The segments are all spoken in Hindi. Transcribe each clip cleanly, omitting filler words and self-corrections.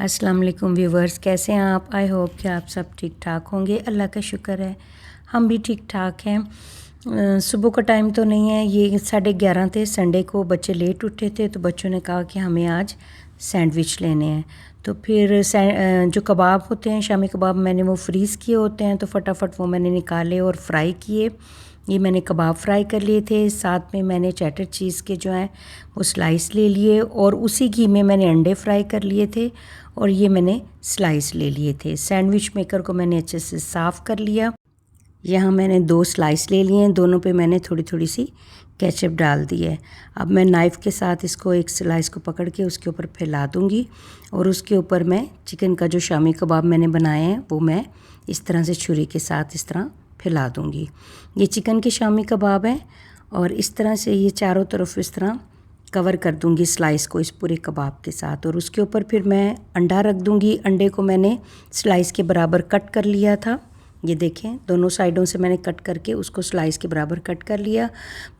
अस्सलाम वालेकुम व्यूवर्स, कैसे हैं आप? आई होप कि आप सब ठीक ठाक होंगे। अल्लाह का शुक्र है हम भी ठीक ठाक हैं। सुबह का टाइम तो नहीं है, ये 11:30 थे। संडे को बच्चे लेट उठे थे तो बच्चों ने कहा कि हमें आज सैंडविच लेने हैं। तो फिर जो कबाब होते हैं, शामी कबाब, मैंने वो फ्रीज़ किए होते हैं तो फटाफट वो मैंने निकाले और फ्राई किए। ये मैंने कबाब फ्राई कर लिए थे। साथ में मैंने चेडर चीज़ के जो हैं वो स्लाइस ले लिए और उसी घी में मैंने अंडे फ्राई कर लिए थे और ये मैंने स्लाइस ले लिए थे। सैंडविच मेकर को मैंने अच्छे से साफ़ कर लिया। यहाँ मैंने 2 स्लाइस ले लिए हैं, दोनों पे मैंने थोड़ी थोड़ी सी केचप डाल दी है। अब मैं नाइफ़ के साथ इसको एक स्लाइस को पकड़ के उसके ऊपर फैला दूँगी और उसके ऊपर मैं चिकन का जो शामी कबाब मैंने बनाए हैं वो मैं इस तरह से छुरी के साथ इस तरह फैला दूँगी। ये चिकन के शामी कबाब हैं और इस तरह से ये चारों तरफ इस तरह कवर कर दूंगी स्लाइस को इस पूरे कबाब के साथ। और उसके ऊपर फिर मैं अंडा रख दूंगी। अंडे को मैंने स्लाइस के बराबर कट कर लिया था। ये देखें, दोनों साइडों से मैंने कट करके उसको स्लाइस के बराबर कट कर लिया।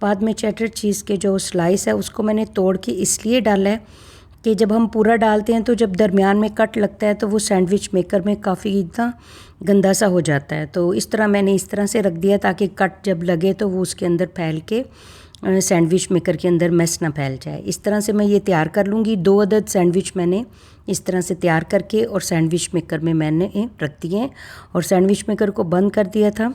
बाद में चेडर चीज़ के जो स्लाइस है उसको मैंने तोड़ के इसलिए डाला है कि जब हम पूरा डालते हैं तो जब दरमियान में कट लगता है तो वो सैंडविच मेकर में काफ़ी इतना गंदा सा हो जाता है। तो इस तरह मैंने इस तरह से रख दिया ताकि कट जब लगे तो वो उसके अंदर फैल के सैंडविच मेकर के अंदर मैस ना फैल जाए। इस तरह से मैं ये तैयार कर लूँगी। 2 अदद सैंडविच मैंने इस तरह से तैयार करके और सैंडविच मेकर में मैंने रख दिए और सैंडविच मेकर को बंद कर दिया था।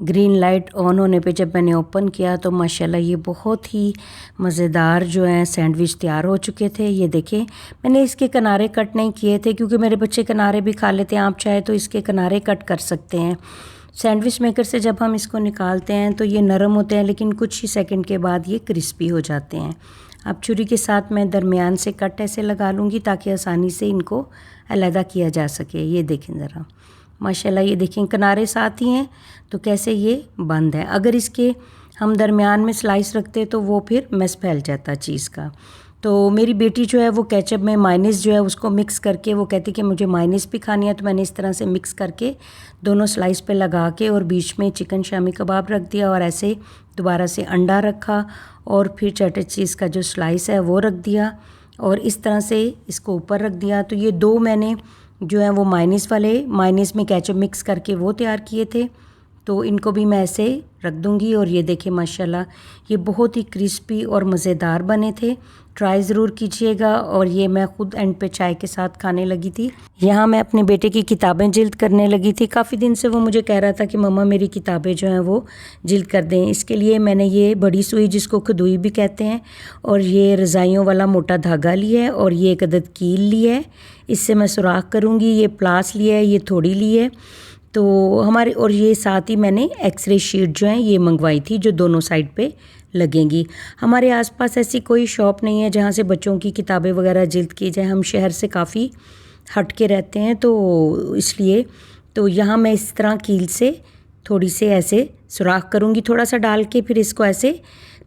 ग्रीन लाइट ऑन होने पे जब मैंने ओपन किया तो माशाल्लाह ये बहुत ही मज़ेदार जो हैं सैंडविच तैयार हो चुके थे। ये देखें, मैंने इसके किनारे कट नहीं किए थे क्योंकि मेरे बच्चे किनारे भी खा लेते हैं। आप चाहे तो इसके किनारे कट कर सकते हैं। सैंडविच मेकर से जब हम इसको निकालते हैं तो ये नरम होते हैं लेकिन कुछ ही सेकंड के बाद ये क्रिस्पी हो जाते हैं। अब छुरी के साथ मैं दरमियान से कट ऐसे लगा लूँगी ताकि आसानी से इनको अलहदा किया जा सके। ये देखें ज़रा, माशाल्लाह ये देखें किनारे साथ ही हैं तो कैसे ये बंद है। अगर इसके हम दरमियान में स्लाइस रखते तो वो फिर मैस फैल जाता चीज़ का। तो मेरी बेटी जो है वो केचप में मायनीज़ जो है उसको मिक्स करके वो कहती कि मुझे मायनीज़ भी खानी है, तो मैंने इस तरह से मिक्स करके दोनों स्लाइस पे लगा के और बीच में चिकन शामी कबाब रख दिया और ऐसे दोबारा से अंडा रखा और फिर चेडर चीज़ का जो स्लाइस है वो रख दिया और इस तरह से इसको ऊपर रख दिया। तो ये 2 मैंने जो है वो मायनीज़ वाले, मायनीज़ में केचप मिक्स करके वो तैयार किए थे। तो इनको भी मैं ऐसे रख दूंगी और ये देखें माशाल्लाह ये बहुत ही क्रिस्पी और मज़ेदार बने थे। ट्राई ज़रूर कीजिएगा। और ये मैं ख़ुद एंड पे चाय के साथ खाने लगी थी। यहाँ मैं अपने बेटे की किताबें जिल्द करने लगी थी। काफ़ी दिन से वो मुझे कह रहा था कि मम्मा मेरी किताबें जो हैं वो जिल्द कर दें। इसके लिए मैंने ये बड़ी सुई, जिसको खदुई भी कहते हैं, और ये रज़ाइयों वाला मोटा धागा लिया है और ये 1 अदद कील ली है। इससे मैं सुराख करूँगी। ये प्लास लिया है, ये थोड़ी ली है तो हमारे, और ये साथ ही मैंने एक्सरे शीट जो है ये मंगवाई थी जो दोनों साइड पे लगेंगी। हमारे आसपास ऐसी कोई शॉप नहीं है जहाँ से बच्चों की किताबें वगैरह जिल्द की जाए। हम शहर से काफ़ी हट के रहते हैं तो इसलिए तो यहाँ मैं इस तरह कील से थोड़ी से ऐसे सुराख करूँगी, थोड़ा सा डाल के फिर इसको ऐसे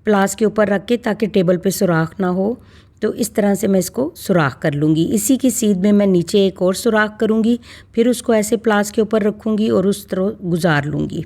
प्लास के ऊपर रख के ताकि टेबल पे सुराख ना हो। तो इस तरह से मैं इसको सुराख कर लूँगी। इसी की सीध में मैं नीचे एक और सुराख करूँगी, फिर उसको ऐसे प्लास के ऊपर रखूँगी और उस तरह गुजार लूँगी।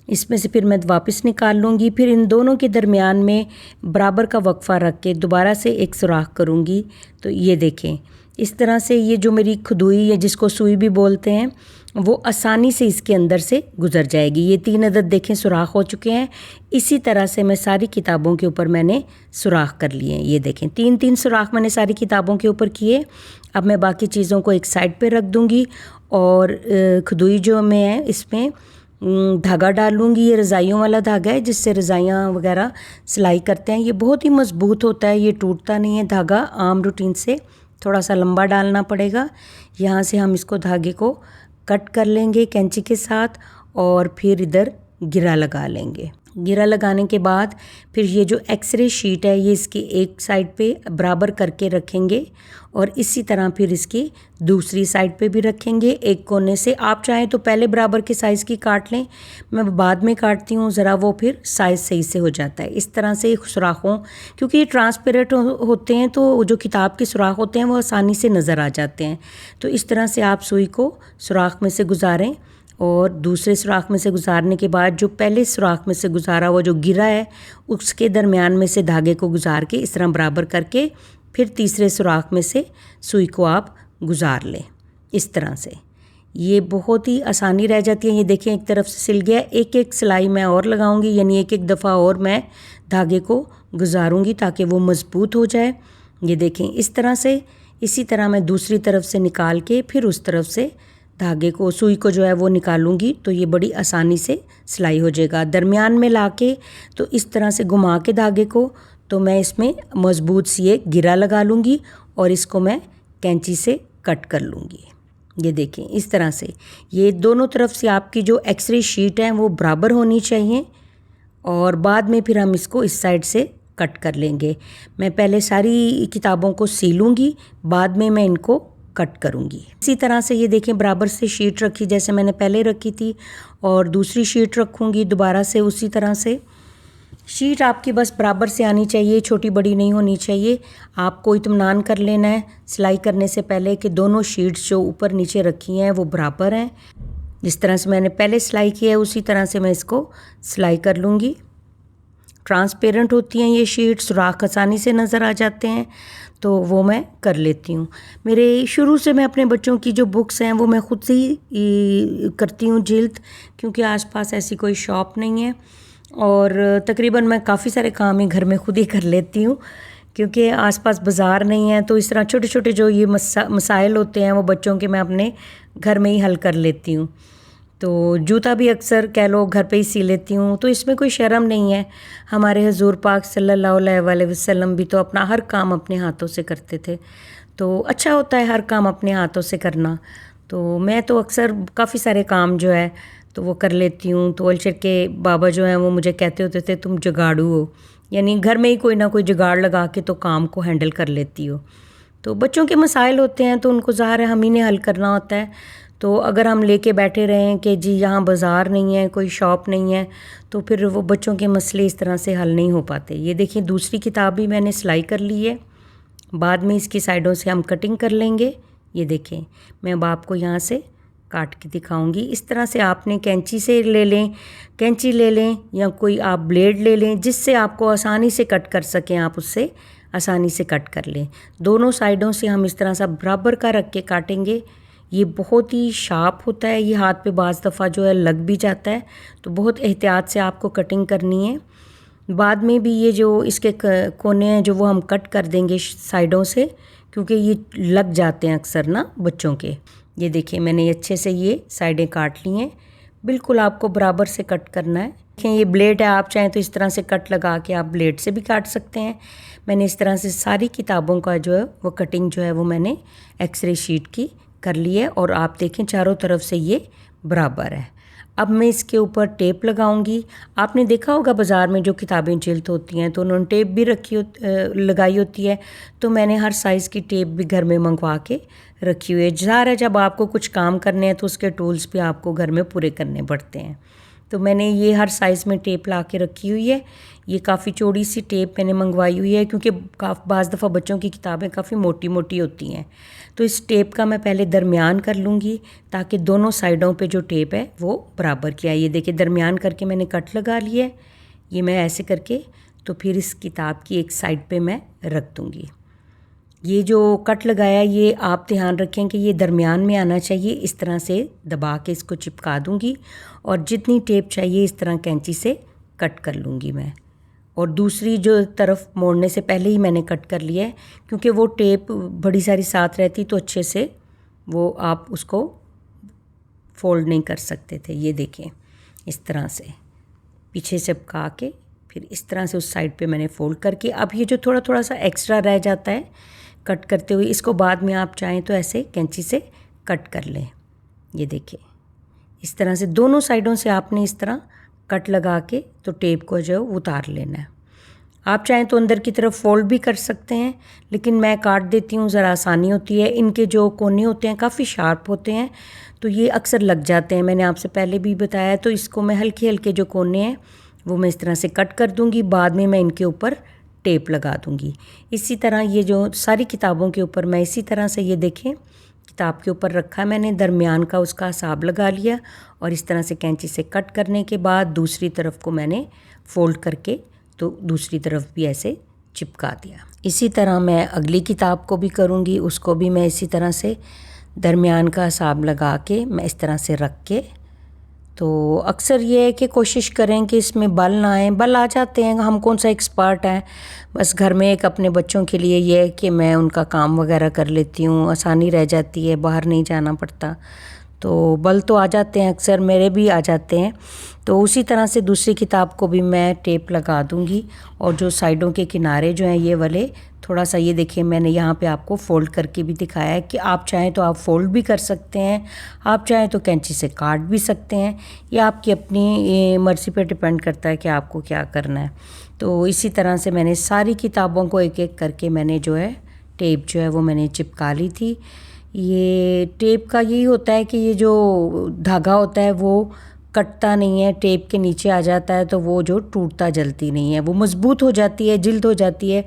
इसमें से फिर मैं वापस निकाल लूँगी। फिर इन दोनों के दरमियान में बराबर का वक्फ़ा रख के दोबारा से एक सुराख करूँगी। तो ये देखें, इस तरह से ये जो मेरी खदुई है, जिसको सुई भी बोलते हैं, वो आसानी से इसके अंदर से गुज़र जाएगी। ये 3 अदद देखें सुराख हो चुके हैं। इसी तरह से मैं सारी किताबों के ऊपर मैंने सुराख कर लिए हैं। ये देखें 3-3 सुराख मैंने सारी किताबों के ऊपर किए। अब मैं बाकी चीज़ों को एक साइड पे रख दूँगी और खदुई जो मैं है इसमें धागा डाल लूँगी। ये रज़ाइयों वाला धागा है जिससे रज़ाइयाँ वगैरह सिलाई करते हैं। ये बहुत ही मज़बूत होता है, ये टूटता नहीं है धागा। आम रूटीन से थोड़ा सा लंबा डालना पड़ेगा। यहाँ से हम इसको धागे को कट कर लेंगे कैंची के साथ और फिर इधर गिरा लगा लेंगे। गिरा लगाने के बाद फिर ये जो एक्सरे शीट है ये इसकी एक साइड पे बराबर करके रखेंगे और इसी तरह फिर इसकी दूसरी साइड पे भी रखेंगे एक कोने से। आप चाहें तो पहले बराबर के साइज़ की काट लें, मैं बाद में काटती हूँ ज़रा, वो फिर साइज़ सही से हो जाता है। इस तरह से सुराखों, क्योंकि ये ट्रांसपेरेंट होते हैं तो जो किताब के सुराख होते हैं वो आसानी से नज़र आ जाते हैं। तो इस तरह से आप सुई को सुराख में से गुजारें और दूसरे सुराख में से गुजारने के बाद जो पहले सुराख में से गुजारा हुआ जो गिरा है उसके दरमियान में से धागे को गुजार के इस तरह बराबर करके फिर तीसरे सुराख में से सुई को आप गुजार लें इस तरह से। ये बहुत ही आसानी रह जाती है। ये देखें एक तरफ से सिल गया, एक एक सिलाई मैं और लगाऊंगी, यानी एक एक दफ़ा और मैं धागे को गुजारूंगी ताकि वो मज़बूत हो जाए। ये देखें इस तरह से। इसी तरह मैं दूसरी तरफ से निकाल के फिर उस तरफ से धागे को, सुई को जो है वो निकालूंगी, तो ये बड़ी आसानी से सिलाई हो जाएगा। दरमियान में लाके तो इस तरह से घुमा के धागे को, तो मैं इसमें मज़बूत सी एक गिरा लगा लूँगी और इसको मैं कैंची से कट कर लूँगी। ये देखें इस तरह से। ये दोनों तरफ से आपकी जो एक्सरे शीट है वो बराबर होनी चाहिए और बाद में फिर हम इसको इस साइड से कट कर लेंगे। मैं पहले सारी किताबों को सीलूँगी, बाद में मैं इनको कट करूँगी। इसी तरह से ये देखें बराबर से शीट रखी जैसे मैंने पहले रखी थी और दूसरी शीट रखूँगी दोबारा से उसी तरह से। शीट आपकी बस बराबर से आनी चाहिए, छोटी बड़ी नहीं होनी चाहिए। आपको इत्मीनान कर लेना है सिलाई करने से पहले कि दोनों शीट्स जो ऊपर नीचे रखी हैं वो बराबर हैं। जिस तरह से मैंने पहले सिलाई की है उसी तरह से मैं इसको सिलाई कर लूँगी। ट्रांसपेरेंट होती हैं ये शीट्स, सुराख आसानी से नज़र आ जाते हैं, तो वो मैं कर लेती हूँ। मेरे शुरू से मैं अपने बच्चों की जो बुक्स हैं वो मैं ख़ुद से ही करती हूँ जिल्द, क्योंकि आसपास ऐसी कोई शॉप नहीं है और तकरीबन मैं काफ़ी सारे काम ही घर में खुद ही कर लेती हूँ क्योंकि आसपास बाज़ार नहीं है। तो इस तरह छोटे छोटे जो ये मसाइल होते हैं वो बच्चों के मैं अपने घर में ही हल कर लेती हूँ। तो जूता भी अक्सर कह लो घर पे ही सी लेती हूँ, तो इसमें कोई शर्म नहीं है। हमारे हुज़ूर पाक सल्लल्लाहु अलैहि वसल्लम भी तो अपना हर काम अपने हाथों से करते थे, तो अच्छा होता है हर काम अपने हाथों से करना। तो मैं तो अक्सर काफ़ी सारे काम जो है तो वो कर लेती हूँ। तो अल्शर के बाबा जो हैं वो मुझे कहते होते थे तुम जुगाड़ू हो, यानी घर में ही कोई ना कोई जुगाड़ लगा के तो काम को हैंडल कर लेती हो। तो बच्चों के मसाइल होते हैं तो उनको ज़ाहिर है हम ही ने हल करना होता है। तो अगर हम लेके बैठे रहें कि जी यहाँ बाज़ार नहीं है, कोई शॉप नहीं है, तो फिर वो बच्चों के मसले इस तरह से हल नहीं हो पाते। ये देखिए दूसरी किताब भी मैंने सिलाई कर ली है, बाद में इसकी साइडों से हम कटिंग कर लेंगे। ये देखें मैं अब आपको यहाँ से काट के दिखाऊंगी। इस तरह से आपने कैंची से ले लें, कैंची ले लें या कोई आप ब्लेड ले लें जिससे आपको आसानी से कट कर सकें, आप उससे आसानी से कट कर लें। दोनों साइडों से हम इस तरह से बराबर का रख के काटेंगे। ये बहुत ही शार्प होता है, ये हाथ पे बाज़ दफ़ा जो है लग भी जाता है, तो बहुत एहतियात से आपको कटिंग करनी है। बाद में भी ये जो इसके कोने हैं जो वो हम कट कर देंगे साइडों से, क्योंकि ये लग जाते हैं अक्सर ना बच्चों के। ये देखिए मैंने अच्छे से ये साइडें काट ली हैं, बिल्कुल आपको बराबर से कट करना है। देखिए ये ब्लेड है, आप चाहें तो इस तरह से कट लगा के आप ब्लेड से भी काट सकते हैं। मैंने इस तरह से सारी किताबों का जो है वो कटिंग जो है वो मैंने एक्सरे शीट की कर ली है और आप देखें चारों तरफ से ये बराबर है। अब मैं इसके ऊपर टेप लगाऊंगी। आपने देखा होगा बाज़ार में जो किताबें जिल्द होती हैं तो उन्होंने टेप भी लगाई होती है, तो मैंने हर साइज़ की टेप भी घर में मंगवा के रखी हुई है। ज़ाहिर है जब आपको कुछ काम करने हैं तो उसके टूल्स भी आपको घर में पूरे करने पड़ते हैं। तो मैंने ये हर साइज़ में टेप ला के रखी हुई है। ये काफ़ी चौड़ी सी टेप मैंने मंगवाई हुई है क्योंकि बाज़ दफ़ा बच्चों की किताबें काफ़ी मोटी मोटी होती हैं। तो इस टेप का मैं पहले दरमियान कर लूँगी ताकि दोनों साइडों पे जो टेप है वो बराबर की आए। ये देखिए दरमियान करके मैंने कट लगा लिया है। ये मैं ऐसे करके तो फिर इस किताब की एक साइड पे मैं रख दूँगी। ये जो कट लगाया ये आप ध्यान रखें कि ये दरमियान में आना चाहिए। इस तरह से दबा के इसको चिपका दूँगी और जितनी टेप चाहिए इस तरह कैंची से कट कर लूँगी मैं। और दूसरी जो तरफ मोड़ने से पहले ही मैंने कट कर लिया है क्योंकि वो टेप बड़ी सारी साथ रहती तो अच्छे से वो आप उसको फोल्ड नहीं कर सकते थे। ये देखें इस तरह से पीछे चिपका के फिर इस तरह से उस साइड पे मैंने फोल्ड करके, अब ये जो थोड़ा थोड़ा सा एक्स्ट्रा रह जाता है कट करते हुए, इसको बाद में आप चाहें तो ऐसे कैंची से कट कर लें। ये देखिए इस तरह से दोनों साइडों से आपने इस तरह कट लगा के तो टेप को जो उतार लेना है। आप चाहें तो अंदर की तरफ फोल्ड भी कर सकते हैं, लेकिन मैं काट देती हूँ, ज़रा आसानी होती है। इनके जो कोने होते हैं काफ़ी शार्प होते हैं तो ये अक्सर लग जाते हैं, मैंने आपसे पहले भी बताया। तो इसको मैं हल्के हल्के जो कोने हैं वो मैं इस तरह से कट कर दूँगी, बाद में मैं इनके ऊपर टेप लगा दूँगी। इसी तरह ये जो सारी किताबों के ऊपर मैं इसी तरह से, ये देखें किताब के ऊपर रखा मैंने, दरमियान का उसका हिसाब लगा लिया और इस तरह से कैंची से कट करने के बाद दूसरी तरफ को मैंने फ़ोल्ड करके तो दूसरी तरफ भी ऐसे चिपका दिया। इसी तरह मैं अगली किताब को भी करूँगी, उसको भी मैं इसी तरह से दरमियान का हिसाब लगा के मैं इस तरह से रख के, तो अक्सर ये है कि कोशिश करें कि इसमें बल ना आए। बल आ जाते हैं, हम कौन सा एक्सपर्ट हैं, बस घर में एक अपने बच्चों के लिए ये है कि मैं उनका काम वगैरह कर लेती हूँ, आसानी रह जाती है, बाहर नहीं जाना पड़ता। तो बल तो आ जाते हैं, अक्सर मेरे भी आ जाते हैं। तो उसी तरह से दूसरी किताब को भी मैं टेप लगा दूंगी। और जो साइडों के किनारे जो हैं ये वाले, थोड़ा सा ये देखिए मैंने यहाँ पे आपको फ़ोल्ड करके भी दिखाया है कि आप चाहें तो आप फ़ोल्ड भी कर सकते हैं, आप चाहें तो कैंची से काट भी सकते हैं। ये आपकी अपनी मर्ज़ी पे डिपेंड करता है कि आपको क्या करना है। तो इसी तरह से मैंने सारी किताबों को एक एक करके मैंने जो है टेप जो है वो मैंने चिपका ली थी। ये टेप का यही होता है कि ये जो धागा होता है वो कटता नहीं है, टेप के नीचे आ जाता है तो वो जो टूटता जलती नहीं है, वो मज़बूत हो जाती है, जिल्द हो जाती है।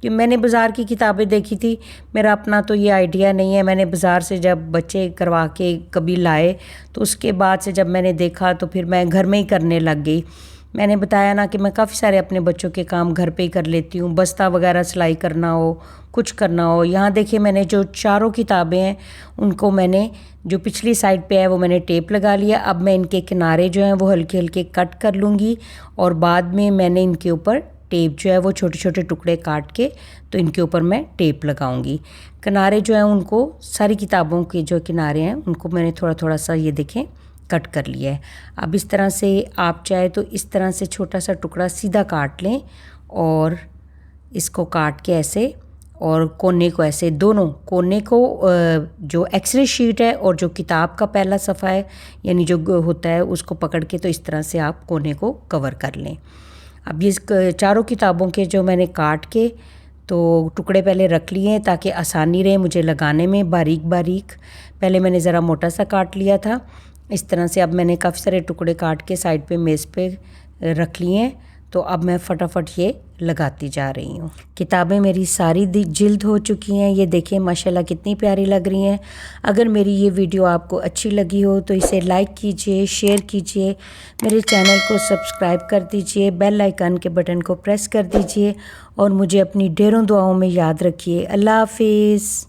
कि मैंने बाज़ार की किताबें देखी थी, मेरा अपना तो ये आइडिया नहीं है, मैंने बाज़ार से जब बच्चे करवा के कभी लाए तो उसके बाद से जब मैंने देखा तो फिर मैं घर में ही करने लग गई। मैंने बताया ना कि मैं काफ़ी सारे अपने बच्चों के काम घर पे ही कर लेती हूँ, बस्ता वगैरह सिलाई करना हो, कुछ करना हो। यहाँ देखिए मैंने जो चारों किताबें हैं उनको मैंने जो पिछली साइड पे है वो मैंने टेप लगा लिया। अब मैं इनके किनारे जो हैं वो हल्के हल्के कट कर लूँगी और बाद में मैंने इनके ऊपर टेप जो है वो छोटे छोटे टुकड़े काट के तो इनके ऊपर मैं टेप लगाऊंगी। किनारे जो हैं उनको, सारी किताबों के जो किनारे हैं उनको मैंने थोड़ा थोड़ा सा ये देखें कट कर लिया है। अब इस तरह से आप चाहे तो इस तरह से छोटा सा टुकड़ा सीधा काट लें और इसको काट के ऐसे, और कोने को ऐसे, दोनों कोने को जो एक्सरे शीट है और जो किताब का पहला सफ़ा है यानी जो होता है उसको पकड़ के तो इस तरह से आप कोने को कवर कर लें। अब ये चारों किताबों के जो मैंने काट के तो टुकड़े पहले रख लिए हैं ताकि आसानी रहे मुझे लगाने में बारीक बारीक। पहले मैंने ज़रा मोटा सा काट लिया था इस तरह से। अब मैंने काफ़ी सारे टुकड़े काट के साइड पे मेज़ पे रख लिए हैं, तो अब मैं फटाफट ये लगाती जा रही हूँ। किताबें मेरी सारी जिल्द हो चुकी हैं, ये देखें माशाल्लाह कितनी प्यारी लग रही हैं। अगर मेरी ये वीडियो आपको अच्छी लगी हो तो इसे लाइक कीजिए, शेयर कीजिए, मेरे चैनल को सब्सक्राइब कर दीजिए, बेल आइकन के बटन को प्रेस कर दीजिए और मुझे अपनी ढेरों दुआओं में याद रखिए। अल्लाह हाफिज़।